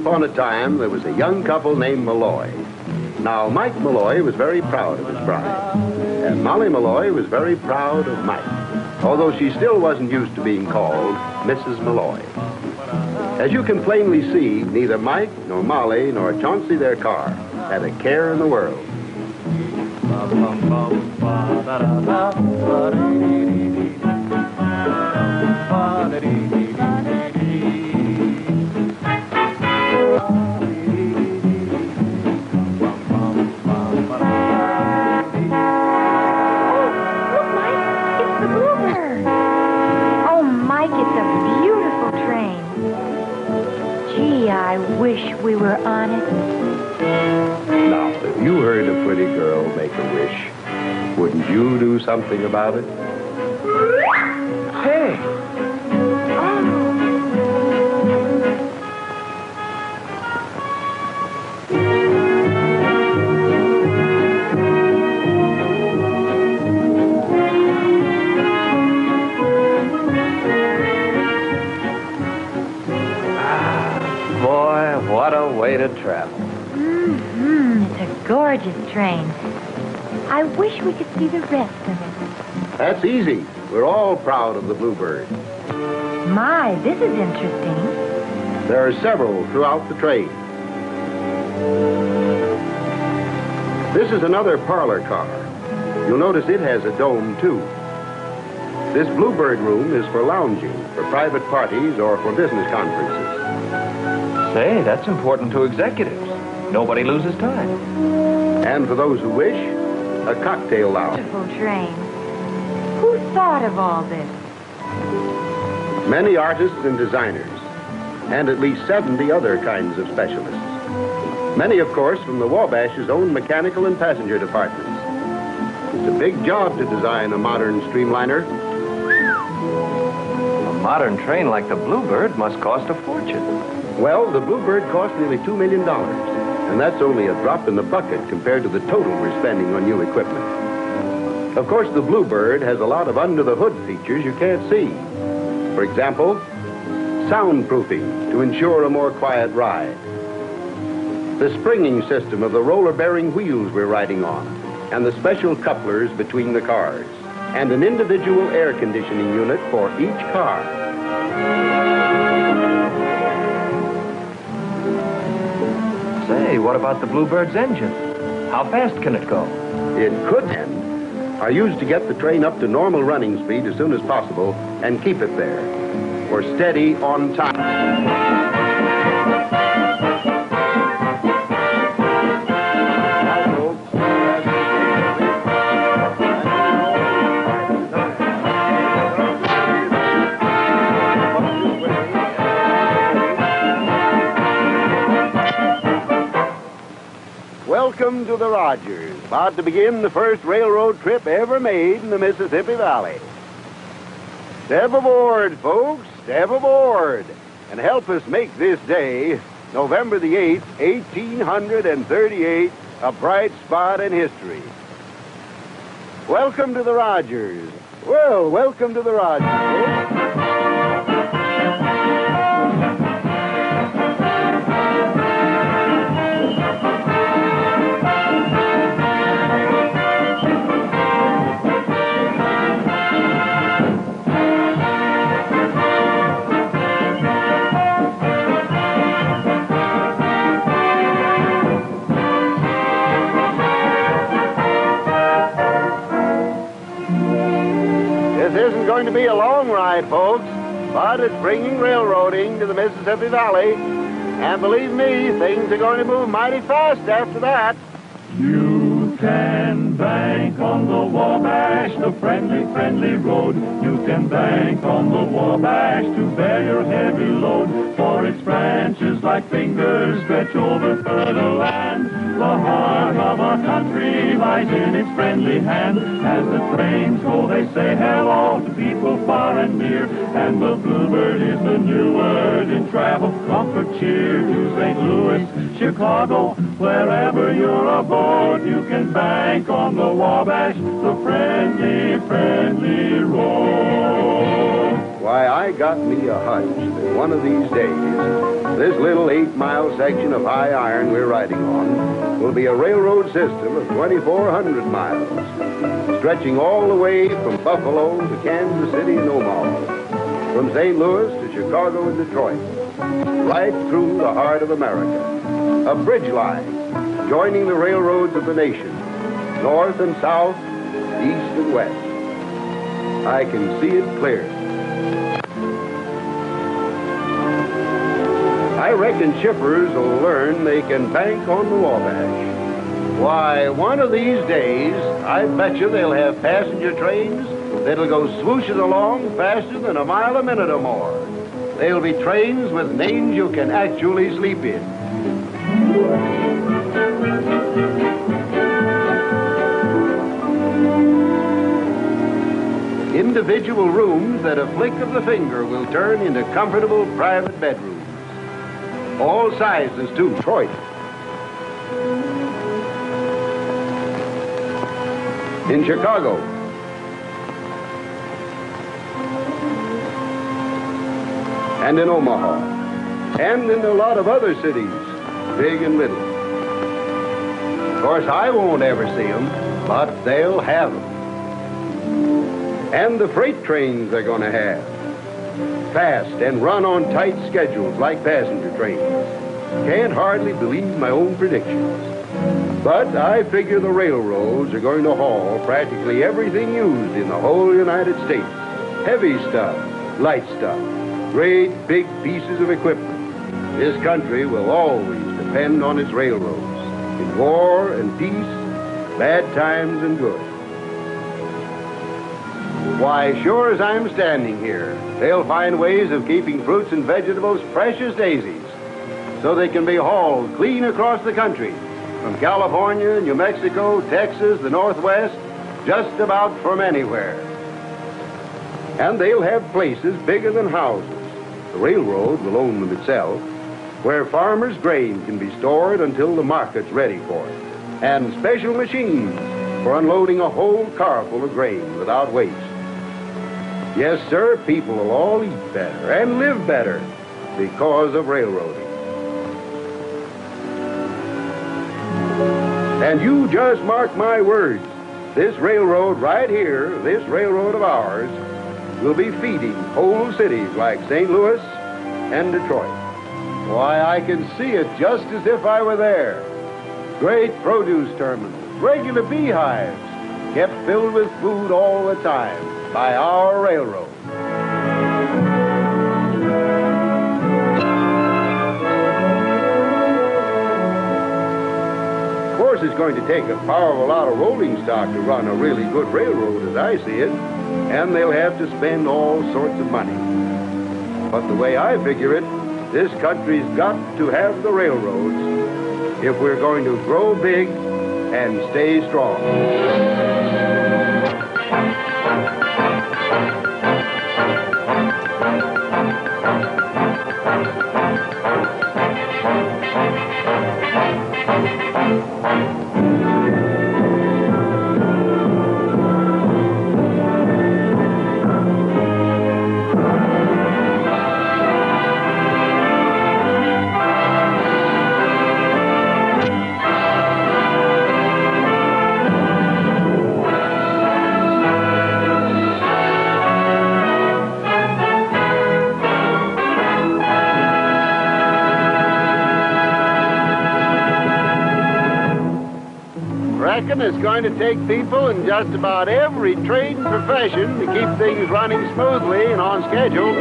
upon a time, there was a young couple named Malloy. Now, Mike Malloy was very proud of his bride, and Molly Malloy was very proud of Mike, although she still wasn't used to being called Mrs. Malloy. As you can plainly see, neither Mike, nor Molly, nor Chauncey, their car, had a care in the world. I wish we were on it. Now, if you heard a pretty girl make a wish, wouldn't you do something about it? Hey! What a way to travel. It's a gorgeous train. I wish we could see the rest of it. That's easy. We're all proud of the Bluebird. My, this is interesting. There are several throughout the train. This is another parlor car. You'll notice it has a dome, too. This Bluebird room is for lounging, for private parties, or for business conferences. Say, that's important to executives. Nobody loses time. And for those who wish, a cocktail lounge. Beautiful train. Who thought of all this? Many artists and designers, and at least 70 other kinds of specialists. Many, of course, from the Wabash's own mechanical and passenger departments. It's a big job to design a modern streamliner. A modern train like the Bluebird must cost a fortune. Well, the Bluebird cost nearly $2 million, and that's only a drop in the bucket compared to the total we're spending on new equipment. Of course, the Bluebird has a lot of under-the-hood features you can't see. For example, soundproofing to ensure a more quiet ride. The springing system of the roller-bearing wheels we're riding on, and the special couplers between the cars, and an individual air conditioning unit for each car. Say, what about the Bluebird's engine? How fast can it go? It could then. Are used to get the train up to normal running speed as soon as possible and keep it there. For steady on time. Welcome to the Rogers, about to begin the first railroad trip ever made in the Mississippi Valley. Step aboard, folks, step aboard, and help us make this day, November the 8th, 1838, a bright spot in history. Welcome to the Rogers. Well, welcome to the Rogers, folks. This isn't going to be a long ride, folks, but it's bringing railroading to the Mississippi Valley. And believe me, things are going to move mighty fast after that. You can bank on the Wabash, the friendly, friendly road. You can bank on the Wabash to bear your heavy load. For its branches like fingers stretch over fertile land. The heart of our country lies in its friendly hand. As the trains go, they say hello to people far and near. And the Bluebird is the new word in travel, comfort, cheer to St. Louis Louis, Chicago, wherever you're aboard, you can bank on the Wabash, the friendly, friendly road. Why, I got me a hunch that one of these days, this little 8-mile section of high iron we're riding on will be a railroad system of 2,400 miles, stretching all the way from Buffalo to Kansas City and Omaha, from St. Louis to Chicago and Detroit, right through the heart of America. A bridge line joining the railroads of the nation, north and south, east and west. I can see it clear. I reckon shippers will learn they can bank on the Wabash. Why, one of these days, I bet you they'll have passenger trains that'll go swooshing along faster than a mile a minute or more. They'll be trains with names you can actually sleep in. Individual rooms that a flick of the finger will turn into comfortable private bedrooms. All sizes, too. Detroit. In Chicago. And in Omaha. And in a lot of other cities, big and little. Of course, I won't ever see them, but they'll have them. And the freight trains they're going to have. Fast and run on tight schedules like passenger trains. Can't hardly believe my own predictions. But I figure the railroads are going to haul practically everything used in the whole United States. Heavy stuff, light stuff, great big pieces of equipment. This country will always depend on its railroads, in war and peace, bad times and good. Why, sure as I'm standing here, they'll find ways of keeping fruits and vegetables fresh as daisies, so they can be hauled clean across the country, from California, New Mexico, Texas, the Northwest, just about from anywhere. And they'll have places bigger than houses. The railroad will own them itself, where farmers' grain can be stored until the market's ready for it, and special machines for unloading a whole car full of grain without waste. Yes, sir, people will all eat better and live better because of railroading. And you just mark my words, this railroad right here, this railroad of ours, will be feeding whole cities like St. Louis and Detroit. Why, I can see it just as if I were there. Great produce terminals, regular beehives, kept filled with food all the time by our railroad. Of course, it's going to take a powerful lot of rolling stock to run a really good railroad as I see it, and they'll have to spend all sorts of money. But the way I figure it, this country's got to have the railroads if we're going to grow big and stay strong. It's going to take people in just about every trade and profession to keep things running smoothly and on schedule.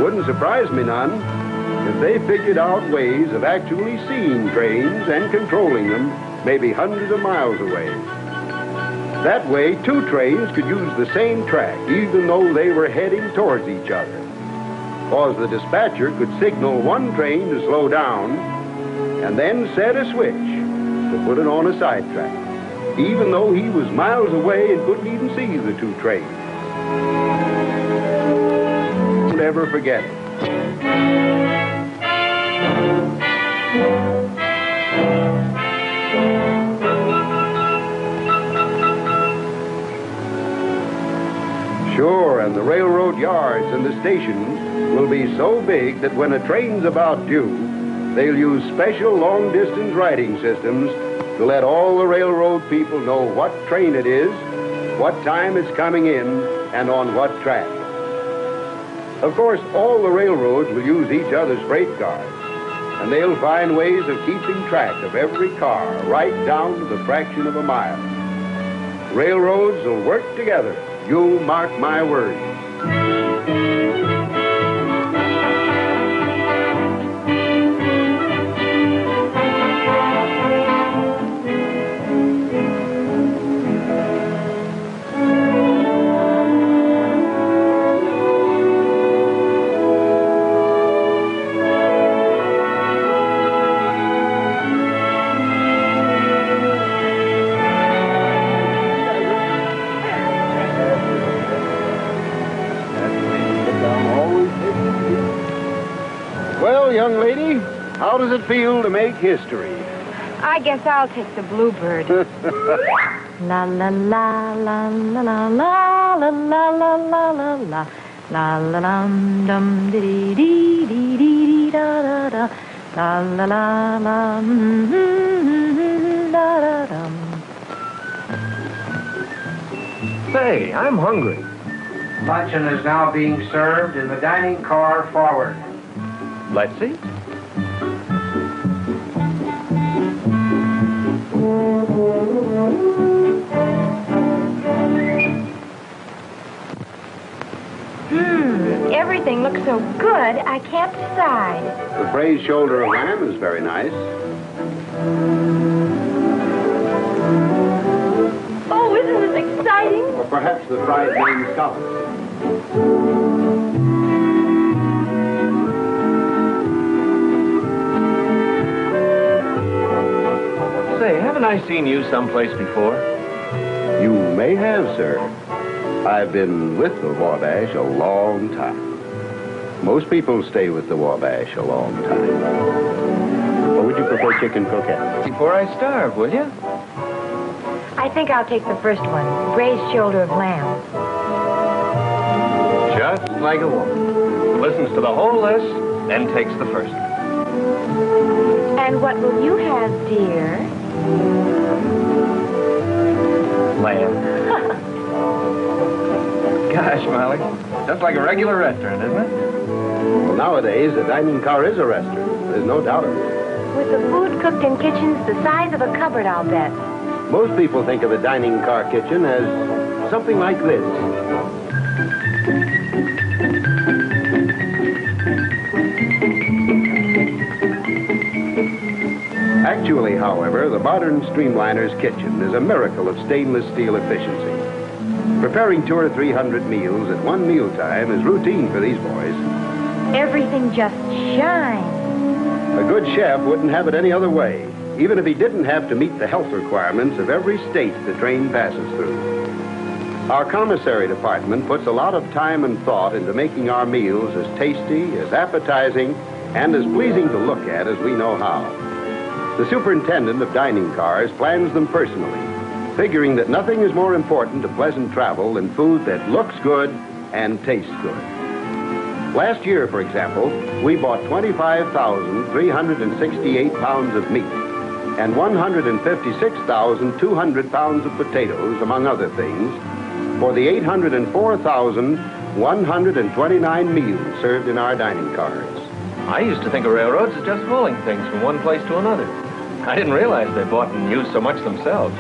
Wouldn't surprise me none if they figured out ways of actually seeing trains and controlling them maybe hundreds of miles away. That way, two trains could use the same track, even though they were heading towards each other. Because the dispatcher could signal one train to slow down and then set a switch to put it on a sidetrack, even though he was miles away and couldn't even see the two trains. Never forget it. Sure, and the railroad yards and the stations will be so big that when a train's about due, they'll use special long-distance writing systems to let all the railroad people know what train it is, what time it's coming in, and on what track. Of course, all the railroads will use each other's freight cars, and they'll find ways of keeping track of every car right down to the fraction of a mile. Railroads will work together. You mark my words. Well, young lady, how does it feel to make history? I guess I'll take the Bluebird. La la la la la la la la la la la la la la la dum dum dee dee dee dee da da da la la la la da da dum. Say, I'm hungry. Luncheon is now being served in the dining car forward. Let's see. Everything looks so good, I can't decide. The braised shoulder of lamb is very nice. Oh, isn't this exciting? Or perhaps the fried Maine scallops. Say, haven't I seen you someplace before? You may have, sir. I've been with the Wabash a long time. Most people stay with the Wabash a long time. Or would you prefer chicken croquettes? Before I starve, will you? I think I'll take the first one, braised shoulder of lamb. Just like a woman. Listens to the whole list, then takes the first one. And what will you have, dear? Lamb. Gosh, Molly, just like a regular restaurant, isn't it? Well, nowadays, a dining car is a restaurant. There's no doubt of it. With the food cooked in kitchens the size of a cupboard, I'll bet. Most people think of a dining car kitchen as something like this. Actually, however, the modern Streamliner's kitchen is a miracle of stainless steel efficiency. Preparing 200 or 300 meals at one mealtime is routine for these boys. Everything just shines. A good chef wouldn't have it any other way, even if he didn't have to meet the health requirements of every state the train passes through. Our commissary department puts a lot of time and thought into making our meals as tasty, as appetizing, and as pleasing to look at as we know how. The superintendent of dining cars plans them personally, figuring that nothing is more important to pleasant travel than food that looks good and tastes good. Last year, for example, we bought 25,368 pounds of meat and 156,200 pounds of potatoes, among other things, for the 804,129 meals served in our dining cars. I used to think of railroads as just hauling things from one place to another. I didn't realize they bought and used so much themselves.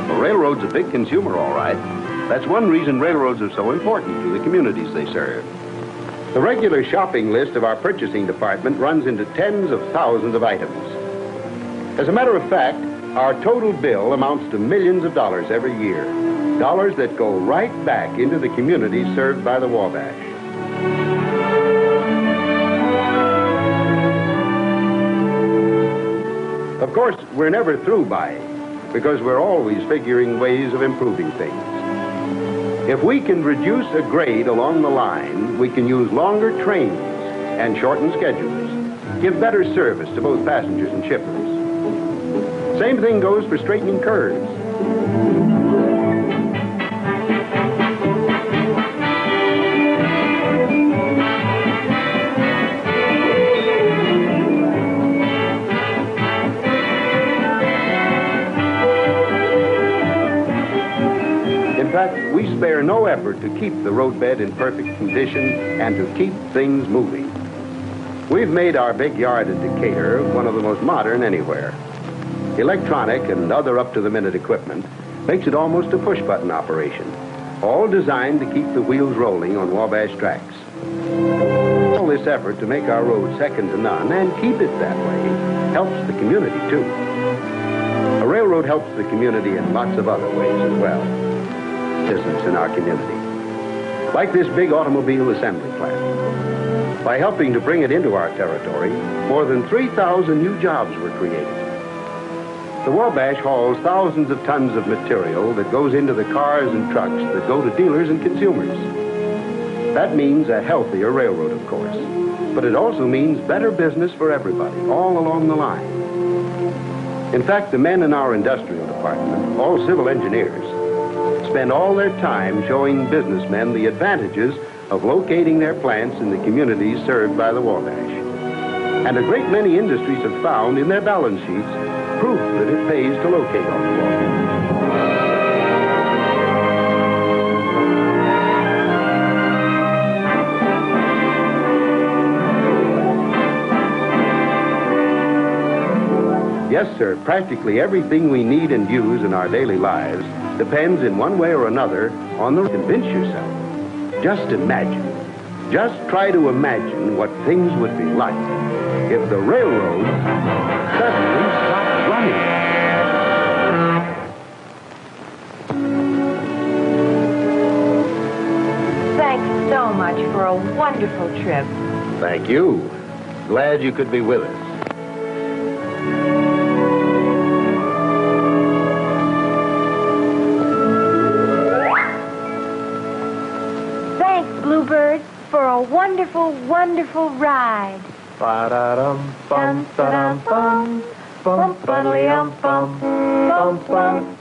The railroad's a big consumer, all right. That's one reason railroads are so important to the communities they serve. The regular shopping list of our purchasing department runs into tens of thousands of items. As a matter of fact, our total bill amounts to millions of dollars every year. Dollars that go right back into the communities served by the Wabash. Of course, we're never through buying because we're always figuring ways of improving things. If we can reduce a grade along the line, we can use longer trains and shorten schedules, give better service to both passengers and shippers. Same thing goes for straightening curves. In fact, we spare no effort to keep the roadbed in perfect condition and to keep things moving. We've made our big yard in Decatur one of the most modern anywhere. Electronic and other up-to-the-minute equipment makes it almost a push-button operation, all designed to keep the wheels rolling on Wabash tracks. All this effort to make our road second to none and keep it that way helps the community, too. A railroad helps the community in lots of other ways as well. Business in our community, like this big automobile assembly plant. By helping to bring it into our territory, more than 3,000 new jobs were created. The Wabash hauls thousands of tons of material that goes into the cars and trucks that go to dealers and consumers. That means a healthier railroad, of course, but it also means better business for everybody, all along the line. In fact, the men in our industrial department, all civil engineers, spend all their time showing businessmen the advantages of locating their plants in the communities served by the Wabash. And a great many industries have found in their balance sheets proof that it pays to locate on the Wabash. Yes, sir, practically everything we need and use in our daily lives depends in one way or another on the... Convince yourself. Just imagine. Just try to imagine what things would be like if the railroad suddenly stopped running. Thanks so much for a wonderful trip. Thank you. Glad you could be with us. Bluebird, for a wonderful, wonderful ride. Ba-da-dum, bum, ba-dum, bum, bum, ba-da-yum, bum, bum, bum.